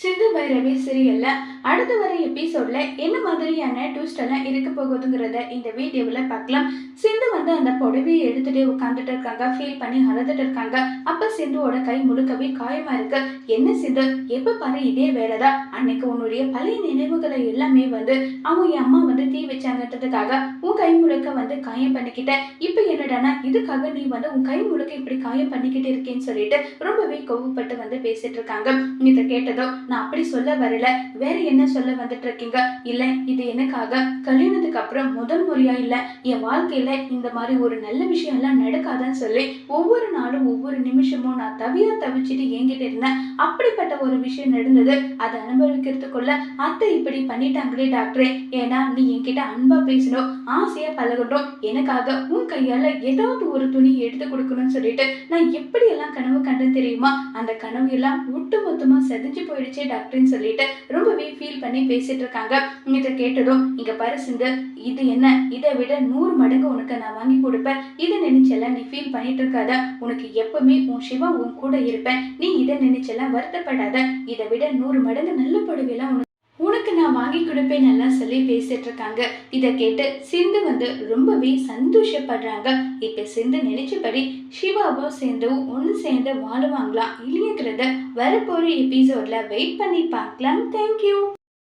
சிந்து பைரவி சீரியல்ல அடுத்து வர எபிசோட்ல என்ன மாதிரியான ட்விஸ்ட் எல்லாம் இருக்க போகுதுங்கிறத இந்த வீடியோவில் பார்க்கலாம். சிந்து அந்த புடவையை எடுத்துட்டு உட்காந்துட்டு இருக்காங்க, ஃபீல் பண்ணி அழுதுட்டு இருக்காங்க. அப்ப சிந்துவோட கை முழுக்கவே காயமா இருக்கு. என்ன சிந்து, எப்ப பாரு இதே வேலைதான். அன்னைக்கு உன்னுடைய பழைய நினைவுகளை எல்லாமே அவங்க என் அம்மா தீ வச்சாங்கன்றதுக்காக உன் கை முழுக்க காயம் பண்ணிக்கிட்ட. இப்ப என்னடானா இதுக்காக நீ உன் கை முழுக்க இப்படி காயம் பண்ணிக்கிட்டு இருக்கேன்னு சொல்லிட்டு ரொம்பவே கோவப்பட்டு பேசிட்டு இருக்காங்க. இதை கேட்டதோ, நான் அப்படி சொல்ல வரல, வேற என்ன சொல்ல வந்துட்டு இருக்கீங்க? இல்ல, இது எனக்காக கல்யாணத்துக்கு அப்புறம் முதல் முறையா இல்ல, என் வாழ்க்கையில இந்த மாதிரி ஒரு நல்ல விஷயம் எல்லாம் நடக்காதுன்னு சொல்லி ஒவ்வொரு நாளும் ஒவ்வொரு நிமிஷமும் நான் தவிச்சிட்டு ஏங்கிட்டு இருந்தேன். அப்படிப்பட்ட ஒரு விஷயம் நடந்தது. அதை அனுபவிக்கிறதுக்குள்ள அத்தை இப்படி பண்ணிட்டாங்களே டாக்டரே. ஏன்னா நீ என்கிட்ட அன்பா பேசணும், ஆசையா பழகணும், எனக்காக உன் கையால ஏதாவது ஒரு துணி எடுத்து கொடுக்கணும்னு சொல்லிட்டு நான் எப்படி எல்லாம் கனவு கண்டேன் தெரியுமா? அந்த கனவு எல்லாம் ஒட்டு மொத்தமா செதிஞ்சு போயிடுச்சே டாக்டர்ன்னு சொல்லிட்டு ரொம்பவே ஃபீல் பண்ணி பேசிட்டு இருக்காங்க. இதை கேட்டதும், இங்க பாரு சிந்து, இது என்ன, இதை விட 100 மடங்கு உனக்கு நான் வாங்கி கொடுப்பேன். இதை நினைச்செல்லாம் நீ ஃபீல் பண்ணிட்டு இருக்காத. உனக்கு எப்பவுமே உன் சிவா உன் கூட இருப்பேன். நீ இதை நினைச்செல்லாம் வருத்தப்படாத. இதை விட 100 மடங்கு நல்ல படுவையெல்லாம் உனக்கு நான் வாங்கி கொடுப்பேன் நல்லா சொல்லி பேசிட்டு இருக்காங்க. இதை கேட்டு சிந்து ரொம்பவே சந்தோஷப்படுறாங்க. இப்ப சிந்து நினைச்சபடி சிவாவும் சேர்ந்து ஒன்று சேர்ந்து வாழுவாங்களா இல்லையங்கிறத வரப்போற எபிசோட்ல வெயிட் பண்ணி பார்க்கலாம். தேங்க்யூ.